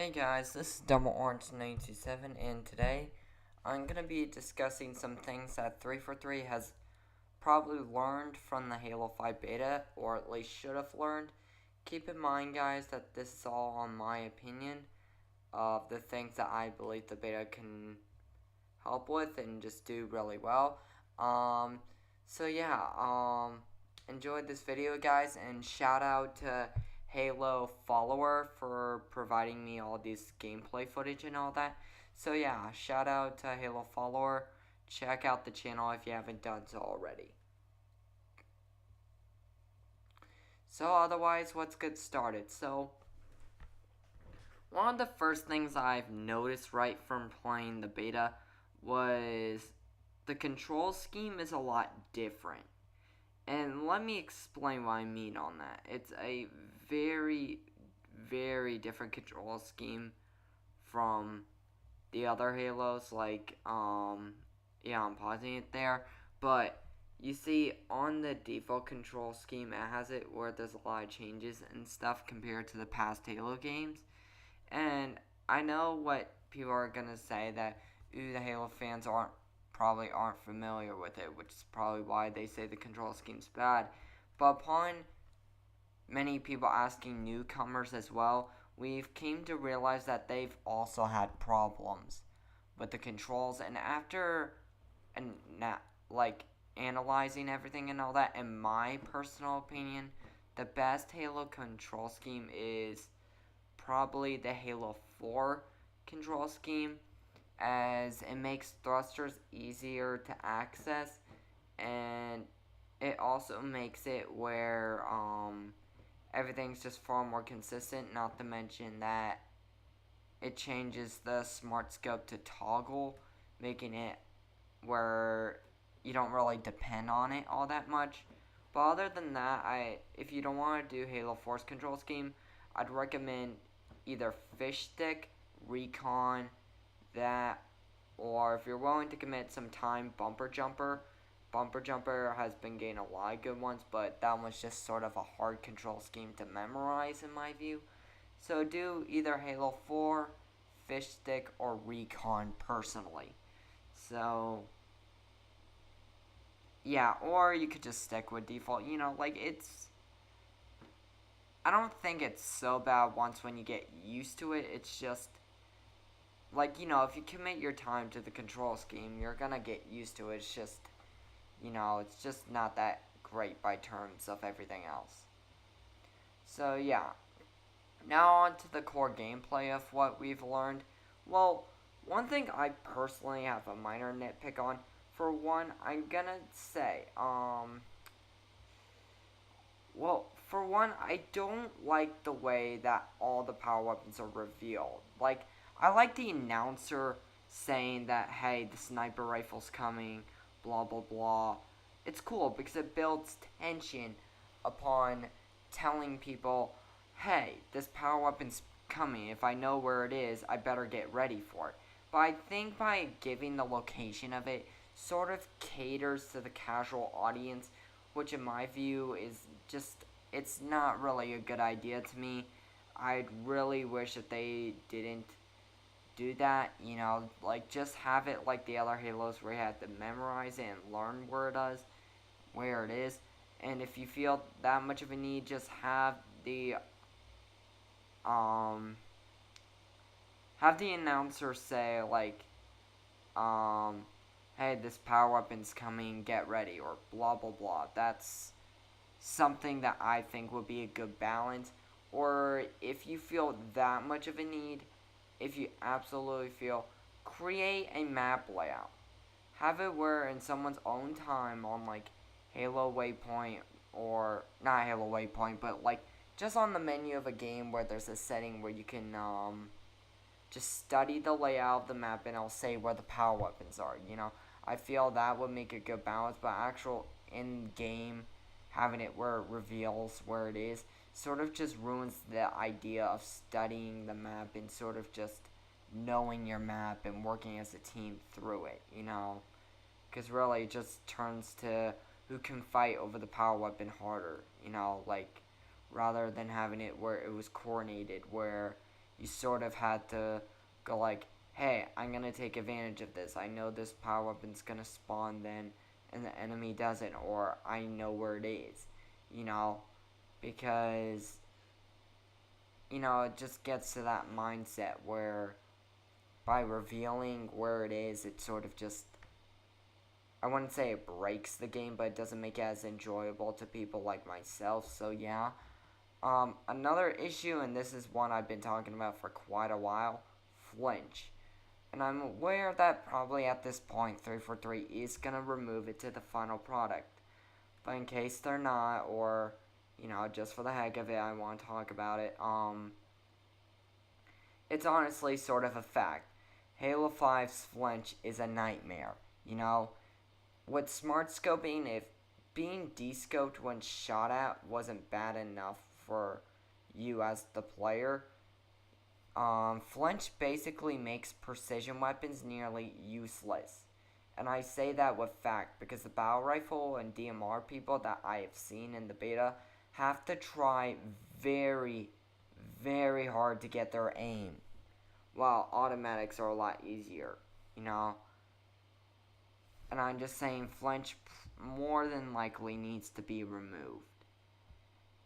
Hey guys, this is Double Orange 927, and today I'm going to be discussing some things that 343 has probably learned from the Halo 5 beta, or at least should have learned. Keep in mind, guys, that this is all on my opinion of the things that I believe the beta can help with and just do really well. Um, so yeah, enjoyed this video, guys, and shout out to Halo follower for providing me all this gameplay footage and all that. So yeah, shout out to Halo follower. Check out the channel if you haven't done so already. So otherwise, let's get started. So one of the first things I've noticed right from playing the beta was the control scheme is a lot different. And let me explain what I mean on that. It's a very, very different control scheme from the other Halos. Yeah, I'm pausing it there. But you see, on the default control scheme, it has it where there's a lot of changes and stuff compared to the past Halo games. And I know what people are gonna say that, ooh, the Halo fans probably aren't familiar with it, which is probably why they say the control scheme's bad. But upon many people asking newcomers as well, we've came to realize that they've also had problems with the controls. And after and like analyzing everything and all that, in my personal opinion, the best Halo control scheme is probably the Halo 4 control scheme, as it makes thrusters easier to access, and it also makes it where everything's just far more consistent. Not to mention that it changes the smart scope to toggle, making it where you don't really depend on it all that much. But other than that, if you don't want to do Halo 4's control scheme, I'd recommend either Fish Stick, Recon, that, or if you're willing to commit some time, Bumper Jumper. Bumper Jumper has been getting a lot of good ones, but that one's just sort of a hard control scheme to memorize in my view. So do either Halo 4, Fish Stick, or Recon personally. So yeah, or you could just stick with default. I don't think it's so bad once when you get used to it. It's just if you commit your time to the control scheme, you're gonna get used to it. It's just not that great by terms of everything else. So yeah, now on to the core gameplay of what we've learned. Well, one thing I personally have a minor nitpick on, for one, I'm gonna say, for one, I don't like the way that all the power weapons are revealed. I like the announcer saying that, hey, the sniper rifle's coming, blah, blah, blah. It's cool because it builds tension upon telling people, hey, this power weapon's coming. If I know where it is, I better get ready for it. But I think by giving the location of it, sort of caters to the casual audience, which in my view is just, it's not really a good idea to me. I'd really wish that they didn't do that, just have it like the other Halos where you have to memorize it and learn where it is. And if you feel that much of a need, just um have the announcer say hey, this power weapon's coming, get ready, or blah blah blah. That's something that I think would be a good balance. Or if you feel that much of a need, if you absolutely feel, create a map layout. Have it where in someone's own time on Halo Waypoint, or not Halo Waypoint, but just on the menu of a game where there's a setting where you can just study the layout of the map and it'll say where the power weapons are. I feel that would make a good balance, but actual in game having it where it reveals where it is sort of just ruins the idea of studying the map and sort of just knowing your map and working as a team through it, because really it just turns to who can fight over the power weapon harder, rather than having it where it was coordinated, where you sort of had to go like, hey, I'm gonna take advantage of this. I know this power weapon's gonna spawn then, and the enemy doesn't, or I know where it is, you know, because, you know, it just gets to that mindset where by revealing where it is, it sort of just, I wouldn't say it breaks the game, but it doesn't make it as enjoyable to people like myself, so yeah. Another issue, and this is one I've been talking about for quite a while, flinch. And I'm aware that probably at this point 343 is going to remove it to the final product. But in case they're not, or, you know, just for the heck of it, I want to talk about it, it's honestly sort of a fact. Halo 5's flinch is a nightmare, you know? With smart scoping, if being descoped when shot at wasn't bad enough for you as the player, flinch basically makes precision weapons nearly useless. And I say that with fact because the battle rifle and DMR people that I have seen in the beta have to try very, very hard to get their aim, while automatics are a lot easier, you know? And I'm just saying flinch more than likely needs to be removed.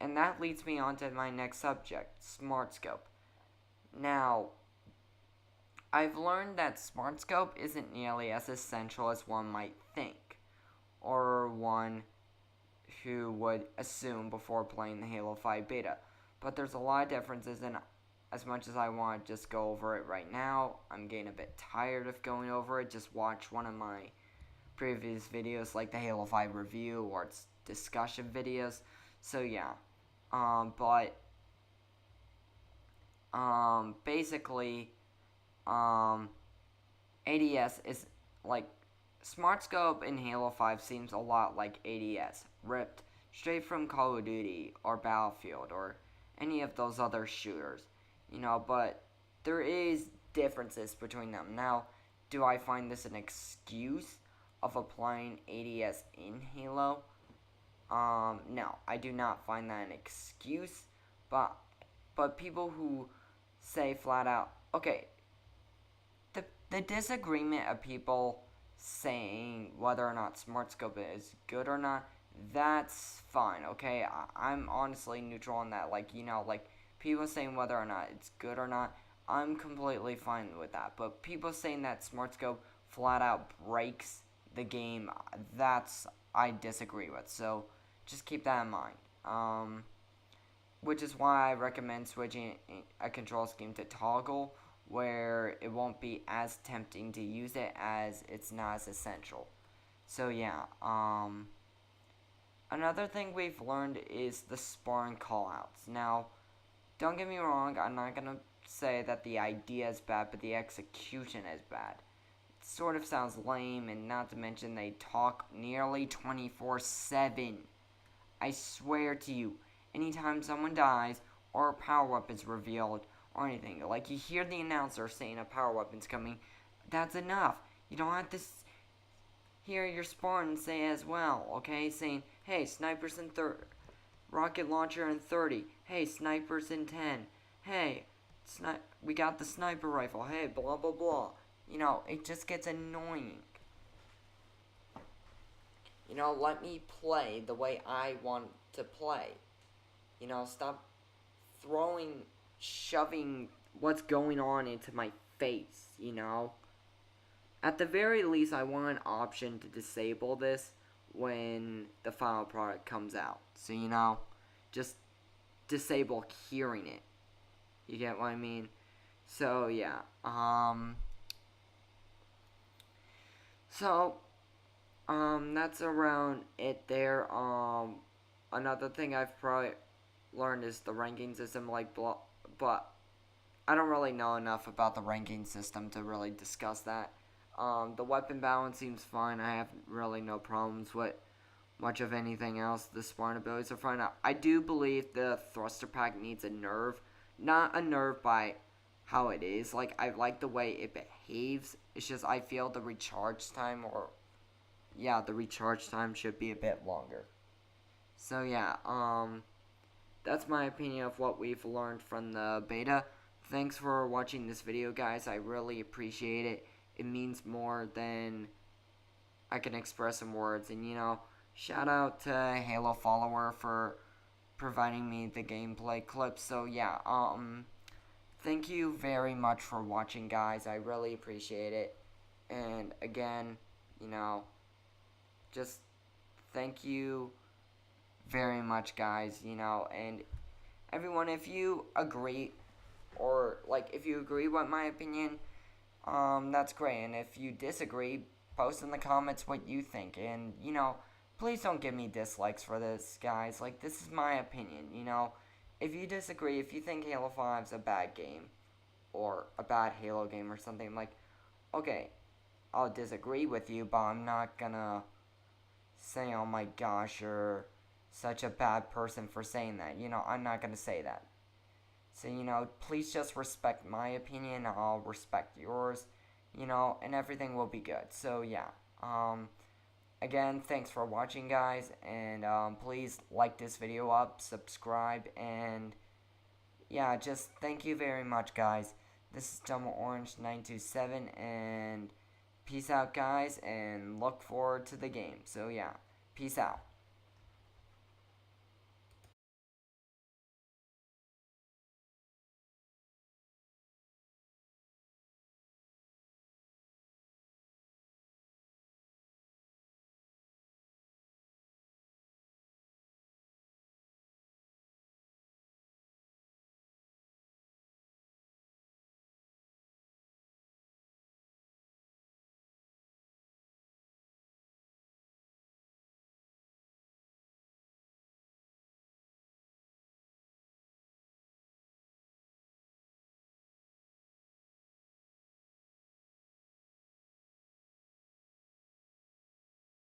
And that leads me on to my next subject, Smart Scope. Now, I've learned that Smart Scope isn't nearly as essential as one might think, or one who would assume before playing the Halo 5 beta. But there's a lot of differences, and as much as I want to just go over it right now, I'm getting a bit tired of going over it. Just watch one of my previous videos like the Halo 5 review or its discussion videos. So yeah, basically, ADS is like Smart Scope in Halo 5 seems a lot like ADS, ripped straight from Call of Duty or Battlefield or any of those other shooters, you know, but there is differences between them. Now, do I find this an excuse of applying ADS in Halo? No, I do not find that an excuse, but people who say flat out, okay, the disagreement of people saying whether or not Smart Scope is good or not, that's fine, okay? I'm honestly neutral on that. Like, you know, like, people saying whether or not it's good or not, I'm completely fine with that. But people saying that Smart Scope flat out breaks the game, I disagree with. So, just keep that in mind. Which is why I recommend switching a control scheme to toggle, where it won't be as tempting to use it as it's not as essential. So yeah, another thing we've learned is the sparring callouts. Now, don't get me wrong, I'm not gonna say that the idea is bad, but the execution is bad. It sort of sounds lame, and not to mention they talk nearly 24/7. I swear to you, anytime someone dies or a power weapon's revealed or anything, like you hear the announcer saying a power weapon's coming, that's enough. You don't have to hear your Spartan say as well, okay? Saying, hey, snipers in rocket launcher in 30. Hey, snipers in 10. Hey, we got the sniper rifle. Hey, blah, blah, blah. You know, it just gets annoying. You know, let me play the way I want to play. You know, stop shoving what's going on into my face, you know? At the very least, I want an option to disable this when the final product comes out. So, you know, just disable hearing it. You get what I mean? So, yeah. That's around it there. Another thing I've probably learned is the ranking system, but I don't really know enough about the ranking system to really discuss that. The weapon balance seems fine. I have really no problems with much of anything else. The Spartan abilities are fine. I do believe the thruster pack needs a nerf. Not a nerf by how it is. Like, I like the way it behaves. It's just I feel the recharge time the recharge time should be a bit longer. So yeah, that's my opinion of what we've learned from the beta. thanks for watching this video, guys. I really appreciate it. It means more than I can express in words. And, shout out to Halo Follower for providing me the gameplay clips. So, yeah, thank you very much for watching, guys. I really appreciate it. And, again, just thank you very much, guys, and everyone, if you agree, or, if you agree with my opinion, that's great, and if you disagree, post in the comments what you think, and, please don't give me dislikes for this, guys. This is my opinion, if you disagree, if you think Halo 5's a bad game, or a bad Halo game or something, okay, I'll disagree with you, but I'm not gonna say, oh my gosh, you're such a bad person for saying that. I'm not gonna say that. So, please just respect my opinion, I'll respect yours, and everything will be good. So, yeah. Again, thanks for watching, guys, and please like this video up, subscribe, and yeah, just thank you very much, guys. This is Dumbo Orange 927, and peace out, guys, and look forward to the game. So, yeah, peace out.